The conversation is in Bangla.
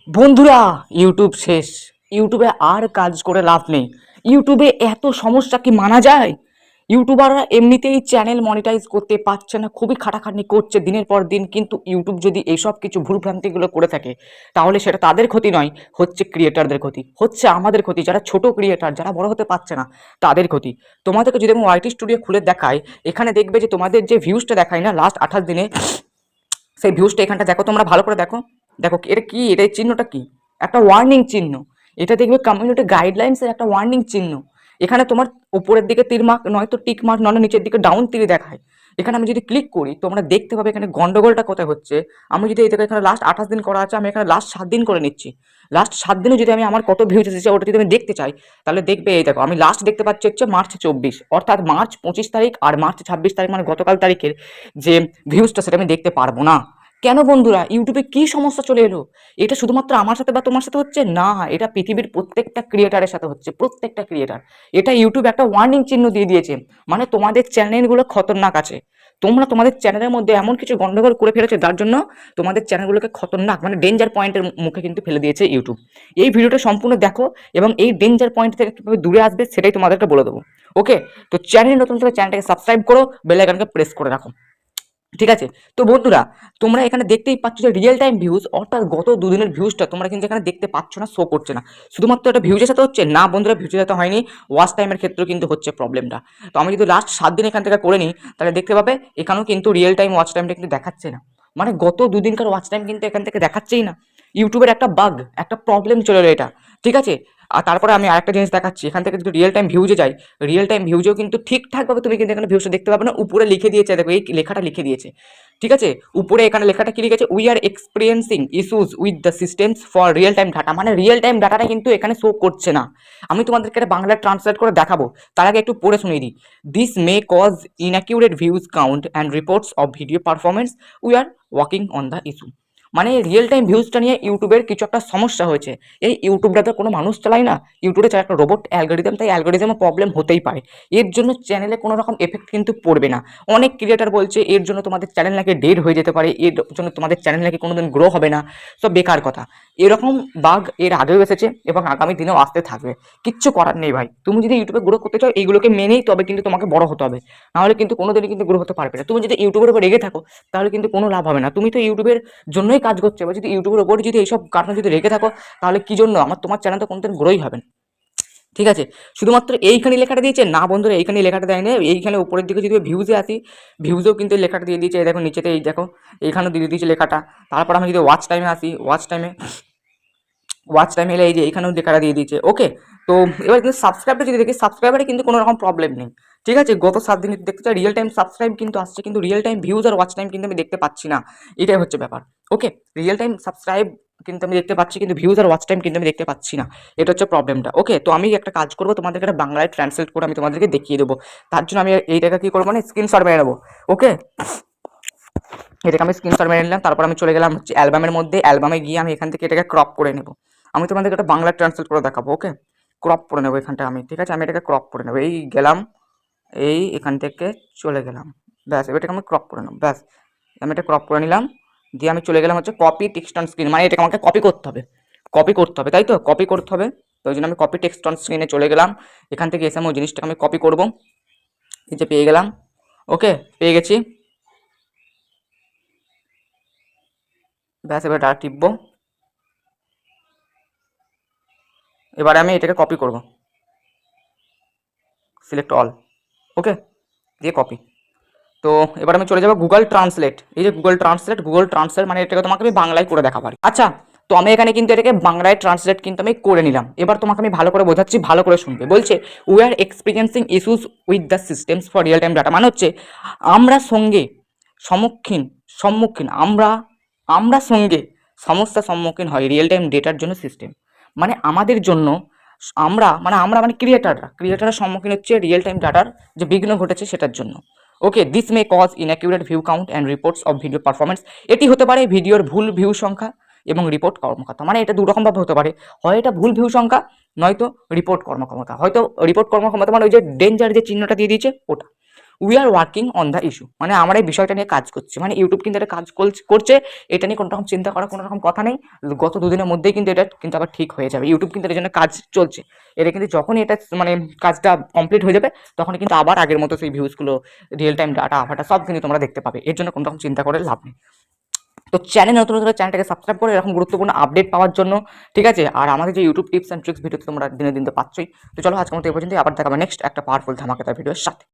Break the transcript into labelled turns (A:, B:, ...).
A: বন্ধুরা, ইউটিউব শেষ। ইউটিউবে আর কাজ করে লাভ নেই। ইউটিউবে এত সমস্যা কি মানা যায়? ইউটিউবাররা এমনিতেই চ্যানেল মনিটাইজ করতে পারছে না, খুবই খাটাখাটনি করছে দিনের পর দিন। কিন্তু ইউটিউব যদি এইসব কিছু ভুলভ্রান্তিগুলো করে থাকে, তাহলে সেটা তাদের ক্ষতি নয়, হচ্ছে ক্রিয়েটারদের ক্ষতি, হচ্ছে আমাদের ক্ষতি, যারা ছোট ক্রিয়েটার, যারা বড় হতে পারছে না, তাদের ক্ষতি। তোমাদেরকে যদি আমি ওয়াইটি স্টুডিও খুলে দেখাই, এখানে দেখবে যে তোমাদের যে ভিউজটা দেখায় না লাস্ট 28 দিনে, সেই ভিউজটা এখানটা দেখো, তোমরা ভালো করে দেখো। দেখো এটা কি, এটা এই চিহ্নটা কি? একটা ওয়ার্নিং চিহ্ন। এটা দেখবে কমিউনিটি গাইডলাইন্সের একটা ওয়ার্নিং চিহ্ন। এখানে তোমার উপরের দিকে তীর মার্ক, নয়তো টিক মার্ক, নয় নিচের দিকে ডাউন তীর দেখায়। এখানে আমি যদি ক্লিক করি, তোমরা দেখতে পাবে এখানে গন্ডগোলটা কোথায় হচ্ছে। আমি যদি এই দেখো, এখানে লাস্ট 28 দিন করা আছে, আমি এখানে লাস্ট 7 দিন করে নিচ্ছি। লাস্ট 7 দিনে যদি আমি আমার কত ভিউজ এসেছে ওটা যদি আমি দেখতে চাই, তাহলে দেখবে এই দেখো, আমি লাস্ট দেখতে পাচ্ছি হচ্ছে মার্চ 24, অর্থাৎ মার্চ 25 তারিখ আর মার্চ 26 তারিখ, মানে গতকাল তারিখের যে ভিউজটা সেটা আমি দেখতে পারবো না। কেন বন্ধুরা, ইউটিউবে কি সমস্যা চলে এলো? এটা শুধুমাত্র আমার সাথে বা তোমার সাথে হচ্ছে না, এটা পৃথিবীর প্রত্যেকটা ক্রিয়েটারের সাথে হচ্ছে, প্রত্যেকটা ক্রিয়েটার। এটা ইউটিউব একটা ওয়ার্নিং চিহ্ন দিয়ে দিয়েছে, মানে তোমাদের চ্যানেলগুলো খতরনাক আছে। তোমরা তোমাদের চ্যানেলের মধ্যে এমন কিছু গন্ডগোল করে ফেলেছো, যার জন্য তোমাদের চ্যানেলগুলোকে খতরনাক, মানে ডেঞ্জার পয়েন্টের মুখে কিন্তু ফেলে দিয়েছে ইউটিউব। এই ভিডিওটা সম্পূর্ণ দেখো এবং এই ডেঞ্জার পয়েন্ট থেকে কিভাবে দূরে আসবে সেটাই তোমাদেরকে বলে দেবো। ওকে, তো চ্যানেল নতুন থেকে চ্যানেলটাকে সাবস্ক্রাইব করো, বেল আইকনকে প্রেস করে রাখো। ঠিক আছে? তো বন্ধুরা, তোমরা এখানে দেখতেই পাচ্ছ যে রিয়েল টাইম ভিউজ, অর্থাৎ গত দুদিনের ভিউজটা তোমরা কিন্তু এখানে দেখতে পাচ্ছ না, শো করছে না। শুধুমাত্র এটা ভিউজের সাথে হচ্ছে না বন্ধুরা, ভিউজের সাথে হয়নি, ওয়াচ টাইমের ক্ষেত্রেও কিন্তু হচ্ছে প্রবলেমটা। তো আমি যদি লাস্ট 7 দিন এখান থেকে করে নিই, তাহলে দেখতে পাবে এখানেও কিন্তু রিয়েল টাইম ওয়াচ টাইমটা কিন্তু দেখাচ্ছে না। মানে গত দুদিনকার ওয়াচ টাইম কিন্তু এখান থেকে দেখাচ্ছেই না। ইউটিউবের একটা বাগ, একটা প্রবলেম চলে এলো এটা। ঠিক আছে? আর তারপরে আমি আরেকটা জিনিস দেখাচ্ছি, এখান থেকে যদি রিয়েল টাইম ভিউজে যাই, রিয়েল টাইম ভিউজেও কিন্তু ঠিকঠাকভাবে তুমি কিন্তু এখানে ভিউজটা দেখতে পাবে না। উপরে লিখে দিয়েছে, দেখো এই লেখাটা লিখে দিয়েছে। ঠিক আছে? উপরে এখানে লেখাটা কি লিখেছে, we are experiencing issues with the systems for real time data, মানে রিয়েল টাইম ডাটাটা কিন্তু এখানে শো করছে না। আমি তোমাদেরকে এটা বাংলা ট্রান্সলেট করে দেখাবো, তার আগে একটু পড়ে শুনিয়ে দিই। This may cause inaccurate views count and reports of video performance, we are working on the issue. মানে রিয়েল টাইম ভিউজটা নিয়ে ইউটিউবের কিছু একটা সমস্যা হয়েছে। এই ইউটিউবটা তো কোনো মানুষ চালায় না, ইউটিউবে চালায় একটা রোবট অ্যালগোরিদম, তাই অ্যালগোরিদমে প্রবলেম হতেই পারে। এর জন্য চ্যানেলে কোনো রকম এফেক্ট কিন্তু পড়বে না। অনেক ক্রিয়েটার বলছে এর জন্য তোমাদের চ্যানেল নাকি ডেড হয়ে যেতে পারে, এর জন্য তোমাদের চ্যানেল নাকি কোনোদিন গ্রো হবে না। সব বেকার কথা। এরকম বাগ এর আগেও এসেছে এবং আগামী দিনেও আসতে থাকবে। কিচ্ছু করার নেই ভাই, তুমি যদি ইউটিউবে গ্রো করতে চাও এইগুলোকে মেনেই তবে কিন্তু তোমাকে বড় হতে হবে, নাহলে কিন্তু কোনোদিনই কিন্তু গ্রো হতে পারবে না। তুমি যদি ইউটিউবের উপর রেগে থাকো, তাহলে কিন্তু কোনো লাভ হবে না। তুমি তো ইউটিউবের জন্যই কাজ করছো, এবার যদি ইউটিউবের উপর যদি এইসব কারণে যদি রেগে থাকো, তাহলে কি জন্য তোমার চ্যানেল তো কোনোদিন গ্রোই হবে না। ঠিক আছে? শুধুমাত্র এইখানে লেখাটা দিয়েছে না বন্ধুরা, এইখানে লেখাটা দেয়নি। এইখানে উপরের দিকে যদি ভিউজে আসি, ভিউজেও কিন্তু এই লেখাটা দিয়ে দিয়েছে। এই দেখো নিচেতে, এই দেখো এইখানেও দিয়ে দিয়েছে লেখাটা। তারপর আমি যদি ওয়াচ টাইমে আসি, ওয়াচ টাইমে এলে এই যে এইখানেও লেখাটা দিয়ে দিয়েছে। ওকে, তো এবার কিন্তু সাবস্ক্রাইবটা যদি দেখি, সাবস্ক্রাইবারে কিন্তু কোনো রকম প্রবলেম নেই। ঠিক আছে? গত 7 দিন দেখতে চাই রিয়েল টাইম সাবস্ক্রাইব কিন্তু আসছে, কিন্তু রিয়েল টাইম ভিউজ আর ওয়াচ টাইম কিন্তু আমি দেখতে পাচ্ছি না। এটাই হচ্ছে ব্যাপার। ওকে, রিয়েল টাইম সাবস্ক্রাইব কিন্তু আমি দেখতে পাচ্ছি, কিন্তু ভিউজ আর ওয়াচ টাইম কিন্তু আমি দেখতে পাচ্ছি না। এটা হচ্ছে প্রবলেমটা। ওকে, তো আমি একটা কাজ করবো, তোমাদেরকে এটা বাংলায় ট্রান্সলেট করে আমি তোমাদেরকে দেখিয়ে দেবো। তার জন্য আমি এইটাকে কি করবো, মানে স্ক্রিনশট মেরে নেবো। ওকে, এটাকে আমি স্ক্রিনশট মেরে নিলাম। তারপর আমি চলে গেলাম হচ্ছে অ্যালবামের মধ্যে, অ্যালবামে গিয়ে আমি এখান থেকে এটাকে ক্রপ করে নেবো। আমি তোমাদেরকে একটা বাংলা ট্রান্সলেট করে দেখাবো। ওকে, ক্রপ করে নেবো এখানটা আমি। ঠিক আছে? আমি এটাকে ক্রপ করে নেবো, এই গেলাম, এই এখান থেকে চলে গেলাম। ব্যাস, এটাকে আমি ক্রপ করে নেবো। ব্যাস, আমি এটা ক্রপ করে নিলাম। দিয়ে আমি চলে গেলাম হচ্ছে কপি টেক্সট অন স্ক্রিন, মানে এটাকে আমাকে কপি করতে হবে। কপি করতে হবে, তাই তো? কপি করতে হবে। তো ওই জন্য আমি কপি টেক্সট অন স্ক্রিনে চলে গেলাম। এখান থেকে এসে আমি ওই জিনিসটাকে আমি কপি করবো। এই যে পেয়ে গেলাম। ওকে, পেয়ে গেছি। ব্যাস, এবার ডাটা টিপবো। এবারে আমি এটাকে কপি করব, সিলেক্ট অল। ওকে, দিয়ে কপি। তো এবার আমি চলে যাবো গুগল ট্রান্সলেট। এই যে গুগল ট্রান্সলেট মানে এটাকে তোমাকে আমি বাংলায় করে দেখাবো। আচ্ছা, তো আমি এখানে কিন্তু এটাকে বাংলায় ট্রান্সলেট কিন্তু আমি করে নিলাম। এবার তোমাকে আমি ভালো করে বোঝাচ্ছি, ভালো করে শুনবে। বলছে we are experiencing issues with the systems for real time data, মানে হচ্ছে আমরা সঙ্গে সম্মুখীন সম্মুখীন আমরা আমরা সঙ্গে সমস্যার সম্মুখীন হয় রিয়েল টাইম ডেটার জন্য সিস্টেম, মানে আমাদের জন্য, আমরা মানে ক্রিয়েটাররা সম্মুখীন হচ্ছে রিয়েল টাইম ডাটার যে বিঘ্ন ঘটেছে সেটার জন্য। Okay, this may cause inaccurate view count and reports of video performance. এটি হতে পারে ভিডিওর ভুল ভিউ সংখ্যা এবং রিপোর্ট কর্মক্ষমতা, মানে এটা দু রকমভাবে হতে পারে। হয় এটা ভুল ভিউ সংখ্যা, নয়তো রিপোর্ট কর্মক্ষমতা। হয়তো রিপোর্ট কর্মক্ষমতা মানে ওই যে ডেঞ্জার যে চিহ্নটা দিয়ে দিয়েছে ওটা। We are working on the issue, মানে আমরা এই বিষয়টা নিয়ে কাজ করছি, মানে ইউটিউব কিন্তু এটা কাজ করছে, এটা নিয়ে কোনো রকম চিন্তা করার কোনো রকম কথা নেই। গত দুদিনের মধ্যেই কিন্তু এটা কিন্তু আবার ঠিক হয়ে যাবে। ইউটিউব কিন্তু এর জন্য কাজ চলছে। এটা কিন্তু যখনই এটা মানে কাজটা কমপ্লিট হয়ে যাবে তখন কিন্তু আবার আগের মতো সেই ভিউজগুলো, রিয়েল টাইম ডাটা ফাটা সব কিন্তু তোমরা দেখতে পাবে। এর জন্য কোনো রকম চিন্তা করে লাভ নেই। তো চ্যানেল নতুন নতুন চ্যানেলটাকে সাবস্ক্রাইব করে এরকম গুরুত্বপূর্ণ আপডেট পাওয়ার জন্য, ঠিক আছে? আর আমাদের যে YouTube tips and tricks video তোমরা দিনে দিন তো পাচ্ছই। তো চলো আজকের মতো এই পর্যন্তই, আবার দেখাবো নেক্সট একটা পাওয়ারফুল ধামাকাদার ভিডিওর সাথে।